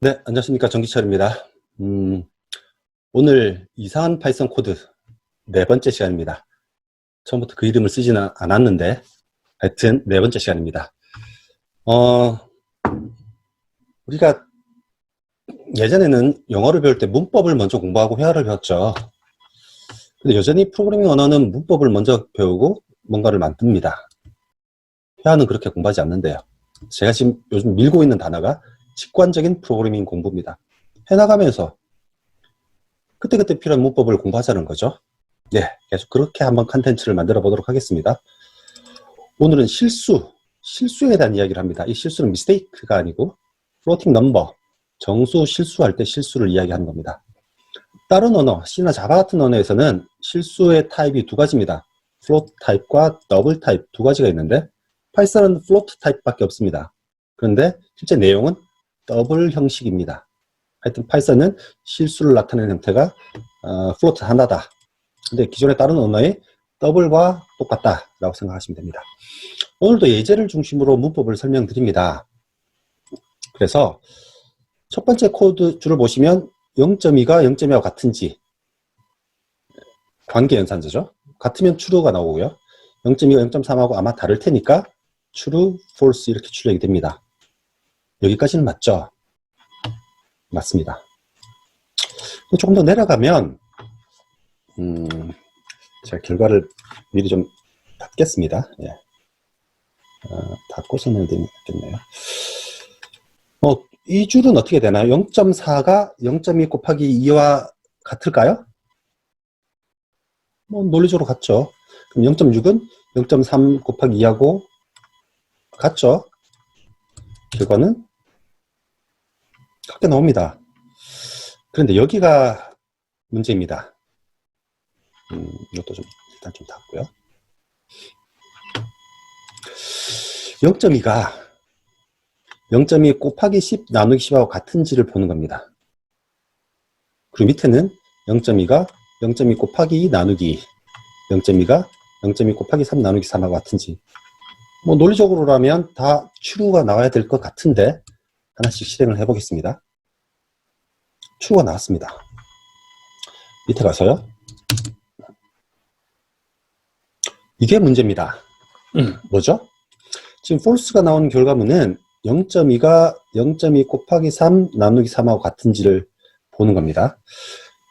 네, 안녕하십니까. 전기철입니다. 오늘 이상한 파이썬 코드 네 번째 시간입니다. 처음부터 그 이름을 쓰지는 않았는데 하여튼 네 번째 시간입니다. 우리가 예전에는 영어를 배울 때 문법을 먼저 공부하고 회화를 배웠죠. 근데 여전히 프로그래밍 언어는 문법을 먼저 배우고 뭔가를 만듭니다. 회화는 그렇게 공부하지 않는데요. 제가 지금 요즘 밀고 있는 단어가 직관적인 프로그래밍 공부입니다. 해나가면서 그때그때 필요한 문법을 공부하자는 거죠. 네, 계속 그렇게 한번 컨텐츠를 만들어 보도록 하겠습니다. 오늘은 실수에 대한 이야기를 합니다. 이 실수는 mistake가 아니고 floating number, 정수 실수할 때 실수를 이야기하는 겁니다. 다른 언어, C나 자바 같은 언어에서는 실수의 타입이 두 가지입니다. float 타입과 double 타입 두 가지가 있는데 파이썬은 float 타입밖에 없습니다. 그런데 실제 내용은 더블 형식입니다. 하여튼 파이썬은 실수를 나타내는 형태가 float 하나다. 근데 기존의 다른 언어의 더블과 똑같다라고 생각하시면 됩니다. 오늘도 예제를 중심으로 문법을 설명드립니다. 그래서 첫 번째 코드 줄을 보시면 0.2가 0.2하고 같은지 관계 연산자죠. 같으면 true가 나오고요. 0.2가 0.3하고 아마 다를 테니까 true, false 이렇게 출력이 됩니다. 여기까지는 맞죠? 맞습니다. 조금 더 내려가면 제가 결과를 미리 좀 닫겠습니다. 예. 닫고 설명드리면 좋겠네요. 이 줄은 어떻게 되나요? 0.4가 0.2 곱하기 2와 같을까요? 논리적으로 같죠. 그럼 0.6은 0.3 곱하기 2하고 같죠. 결과는 같게 나옵니다. 그런데 여기가 문제입니다. 이것도 좀 일단 좀 닫고요. 0.2가 0.2 곱하기 10 나누기 10하고 같은지를 보는 겁니다. 그리고 밑에는 0.2가 0.2 곱하기 2 나누기 0.2가 0.2 곱하기 3 나누기 3하고 같은지 논리적으로라면 다 true가 나와야 될 것 같은데 하나씩 실행을 해보겠습니다. true가 나왔습니다. 밑에 가서요. 이게 문제입니다. 뭐죠? 지금 false가 나온 결과물은 0.2가 0.2 곱하기 3 나누기 3하고 같은지를 보는 겁니다.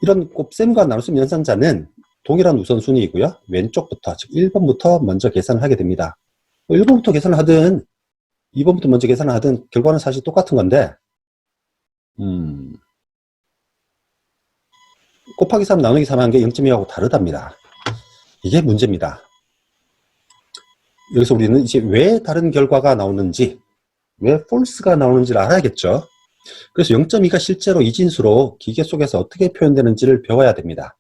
이런 곱셈과 나눗셈 연산자는 동일한 우선순위이고요. 왼쪽부터, 즉 1번부터 먼저 계산을 하게 됩니다. 1번부터 계산을 하든 2번부터 먼저 계산을 하든 결과는 사실 똑같은 건데 곱하기 3 나누기 3 하는 게 0.2하고 다르답니다. 이게 문제입니다. 여기서 우리는 이제 왜 다른 결과가 나오는지, 왜 false가 나오는지를 알아야겠죠. 그래서 0.2가 실제로 이진수로 기계 속에서 어떻게 표현되는지를 배워야 됩니다.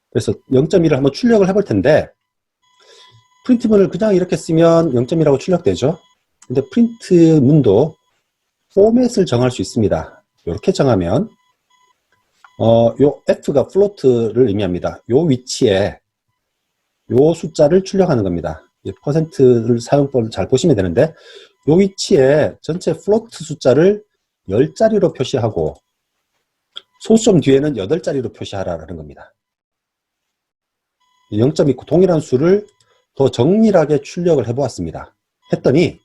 그래서 0.2를 한번 출력을 해볼 텐데 프린트문을 그냥 이렇게 쓰면 0.2라고 출력되죠. 근데 프린트문도 포맷을 정할 수 있습니다. 이렇게 정하면 요 F가 float를 의미합니다. 요 위치에 요 숫자를 출력하는 겁니다. 퍼센트를 사용법을 잘 보시면 되는데 요 위치에 전체 float 숫자를 10자리로 표시하고 소수점 뒤에는 8자리로 표시하라는 겁니다. 0.2 동일한 수를 더 정밀하게 출력을 해보았습니다. 했더니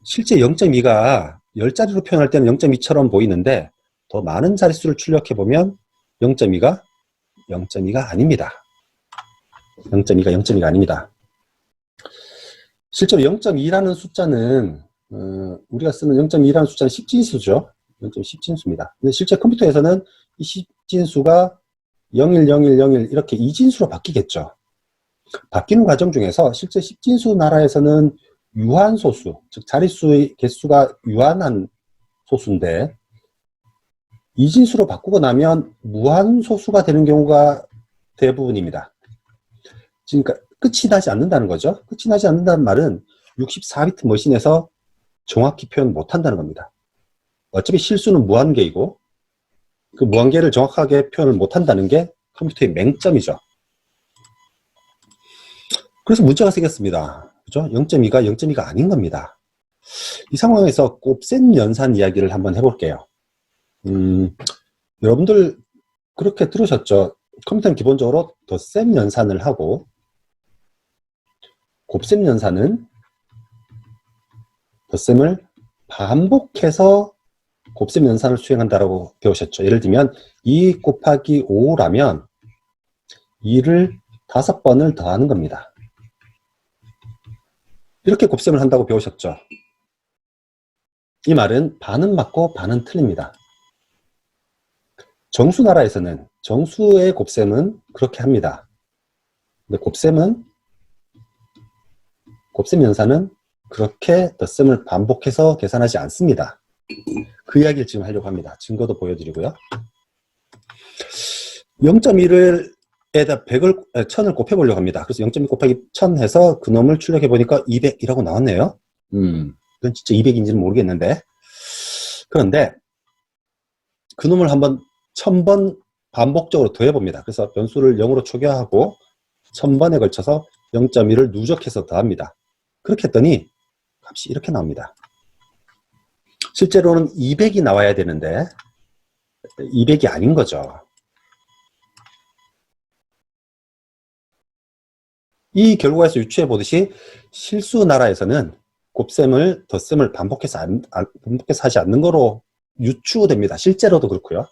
실제 0.2가 10자리로 표현할 때는 0.2처럼 보이는데 더 많은 자릿수를 출력해보면 0.2가 아닙니다. 0.2가 0.2가 아닙니다. 실제로 0.2라는 숫자는 우리가 쓰는 0.2라는 숫자는 10진수죠. 0.10진수입니다. 근데 실제 컴퓨터에서는 이 10진수가 010101 이렇게 2진수로 바뀌겠죠. 바뀌는 과정 중에서 실제 10진수 나라에서는 유한소수, 즉 자릿수의 개수가 유한한 소수인데 2진수로 바꾸고 나면 무한소수가 되는 경우가 대부분입니다. 그러니까 끝이 나지 않는다는 거죠. 끝이 나지 않는다는 말은 64비트 머신에서 정확히 표현 못한다는 겁니다. 어차피 실수는 무한계이고 그 무한계를 정확하게 표현을 못한다는 게 컴퓨터의 맹점이죠. 그래서 문제가 생겼습니다. 그죠? 0.2가 0.2가 아닌 겁니다. 이 상황에서 곱셈 연산 이야기를 한번 해볼게요. 여러분들 그렇게 들으셨죠? 컴퓨터는 기본적으로 덧셈 연산을 하고, 곱셈 연산은 덧셈을 반복해서 곱셈 연산을 수행한다라고 배우셨죠. 예를 들면 2 곱하기 5라면 2를 5번을 더하는 겁니다. 이렇게 곱셈을 한다고 배우셨죠. 이 말은 반은 맞고 반은 틀립니다. 정수 나라에서는 정수의 곱셈은 그렇게 합니다. 근데 곱셈 연산은 그렇게 덧셈을 반복해서 계산하지 않습니다. 그 이야기를 지금 하려고 합니다. 증거도 보여드리고요. 0.1에다 1000을 곱해보려고 합니다. 그래서 0.2 곱하기 1000 해서 그놈을 출력해보니까 200이라고 나왔네요. 그건 진짜 200인지는 모르겠는데. 그런데 그놈을 한번 1000번 반복적으로 더해봅니다. 그래서 변수를 0으로 초기화하고 1000번에 걸쳐서 0.1을 누적해서 더합니다. 그렇게 했더니 값이 이렇게 나옵니다. 실제로는 200이 나와야 되는데 200이 아닌 거죠. 이 결과에서 유추해 보듯이 실수 나라에서는 곱셈을 덧셈을 반복해서 하지 않는 거로 유추됩니다. 실제로도 그렇고요.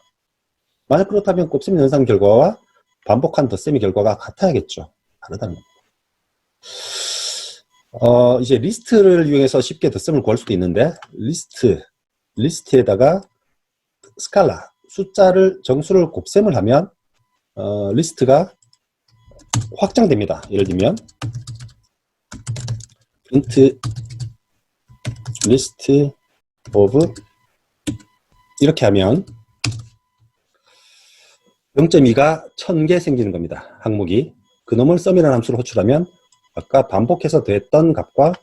만약 그렇다면 곱셈 연산 결과와 반복한 덧셈의 결과가 같아야겠죠. 다르다는 겁니다. 이제 리스트를 이용해서 쉽게 덧셈을 구할 수도 있는데, 리스트에다가 스칼라, 정수를 곱셈을 하면 리스트가 확장됩니다. 예를 들면 print list of 이렇게 하면 0.2가 1000개 생기는 겁니다. 항목이. 그놈을 썸이라는 함수로 호출하면 아까 반복해서 더했던 값과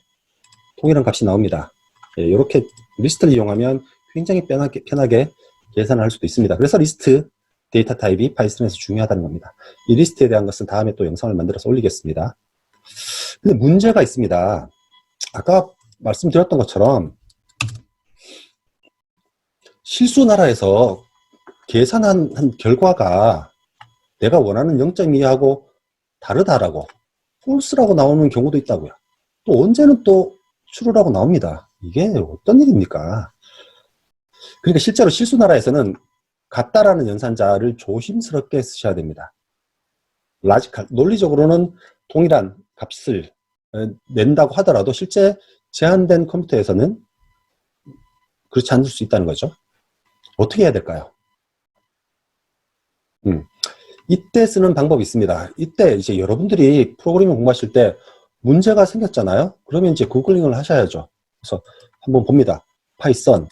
동일한 값이 나옵니다. 이렇게 리스트를 이용하면 굉장히 편하게 계산을 할 수도 있습니다. 그래서 리스트 데이터 타입이 파이썬에서 중요하다는 겁니다. 이 리스트에 대한 것은 다음에 또 영상을 만들어서 올리겠습니다. 근데 문제가 있습니다. 아까 말씀드렸던 것처럼 실수 나라에서 계산한 결과가 내가 원하는 0.2하고 다르다라고 false라고 나오는 경우도 있다고요. 또 언제는 또 true라고 나옵니다. 이게 어떤 일입니까? 그러니까 실제로 실수 나라에서는 같다라는 연산자를 조심스럽게 쓰셔야 됩니다. 논리적으로는 동일한 값을 낸다고 하더라도 실제 제한된 컴퓨터에서는 그렇지 않을 수 있다는 거죠. 어떻게 해야 될까요? 이때 쓰는 방법이 있습니다. 이때 이제 여러분들이 프로그래밍 공부하실 때 문제가 생겼잖아요. 그러면 이제 구글링을 하셔야죠. 그래서 한번 봅니다. 파이썬,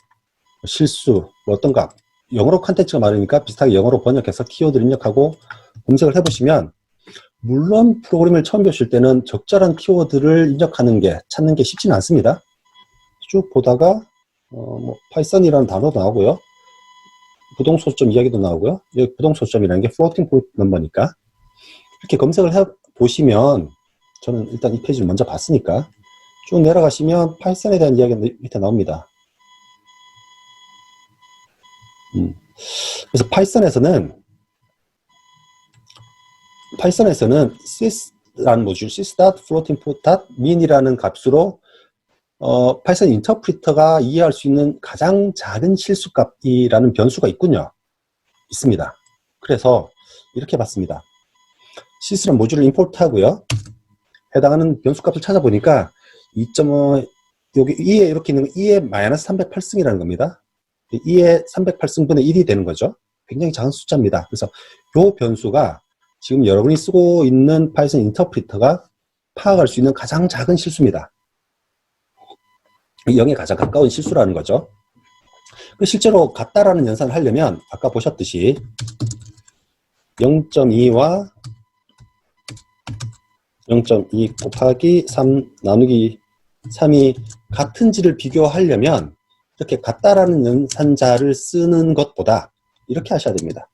실수, 어떤 값. 영어로 컨텐츠가 많으니까 비슷하게 영어로 번역해서 키워드를 입력하고 검색을 해보시면, 물론 프로그램을 처음 배우실 때는 적절한 키워드를 입력하는 게, 찾는 게 쉽지는 않습니다. 쭉 보다가 파이썬이라는 단어도 나오고요. 부동소점 이야기도 나오고요. 여기 부동소점이라는 게 floating point number니까 이렇게 검색을 해보시면, 저는 일단 이 페이지를 먼저 봤으니까 쭉 내려가시면 파이썬에 대한 이야기가 밑에 나옵니다. 그래서 파이썬에서는 sys라는 모듈, sys.floatingpoint.mean이라는 값으로 파이썬 인터프리터가 이해할 수 있는 가장 작은 실수값이라는 변수가 있습니다. 그래서 이렇게 봤습니다. sys라는 모듈을 임포트하고요. 해당하는 변수값을 찾아보니까 2.5, 여기 2에 이렇게 있는 거 2에 마이너스 308승이라는 겁니다. 2에 308승분의 1이 되는 거죠. 굉장히 작은 숫자입니다. 그래서 이 변수가 지금 여러분이 쓰고 있는 파이썬 인터프리터가 파악할 수 있는 가장 작은 실수입니다. 0에 가장 가까운 실수라는 거죠. 실제로 같다라는 연산을 하려면 아까 보셨듯이 0.2와 0.2 곱하기 3 나누기 3이 같은지를 비교하려면 이렇게 같다라는 연산자를 쓰는 것보다 이렇게 하셔야 됩니다.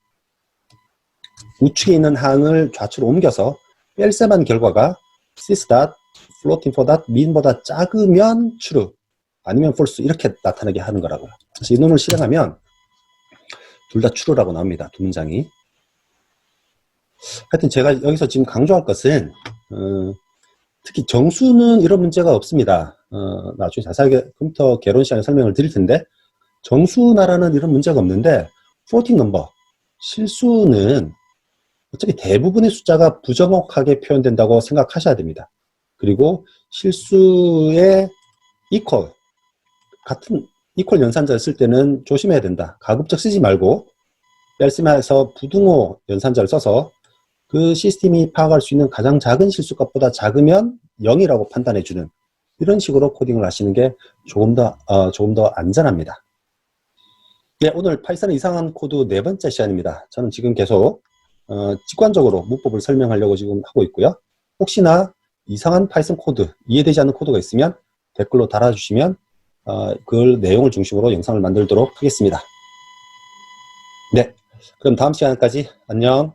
우측에 있는 항을 좌측으로 옮겨서 뺄셈한 결과가 sys. floating for that mean보다 작으면 true 아니면 false 이렇게 나타나게 하는 거라고요. 그래서 이 놈을 실행하면 둘 다 true라고 나옵니다. 두 문장이. 하여튼 제가 여기서 지금 강조할 것은 특히 정수는 이런 문제가 없습니다. 나중에 자세하게 컴퓨터 개론 시간에 설명을 드릴 텐데 정수나라는 이런 문제가 없는데 floating number 실수는 어차피 대부분의 숫자가 부정확하게 표현된다고 생각하셔야 됩니다. 그리고 실수의 equal 같은 equal 연산자를 쓸 때는 조심해야 된다. 가급적 쓰지 말고 뺄셈해서 부등호 연산자를 써서 그 시스템이 파악할 수 있는 가장 작은 실수값보다 작으면 0이라고 판단해주는 이런 식으로 코딩을 하시는 게 조금 더 안전합니다. 네, 오늘 파이썬의 이상한 코드 네 번째 시간입니다. 저는 지금 계속 직관적으로 문법을 설명하려고 지금 하고 있고요. 혹시나 이상한 파이썬 코드, 이해되지 않는 코드가 있으면 댓글로 달아주시면 그 내용을 중심으로 영상을 만들도록 하겠습니다. 네, 그럼 다음 시간까지 안녕.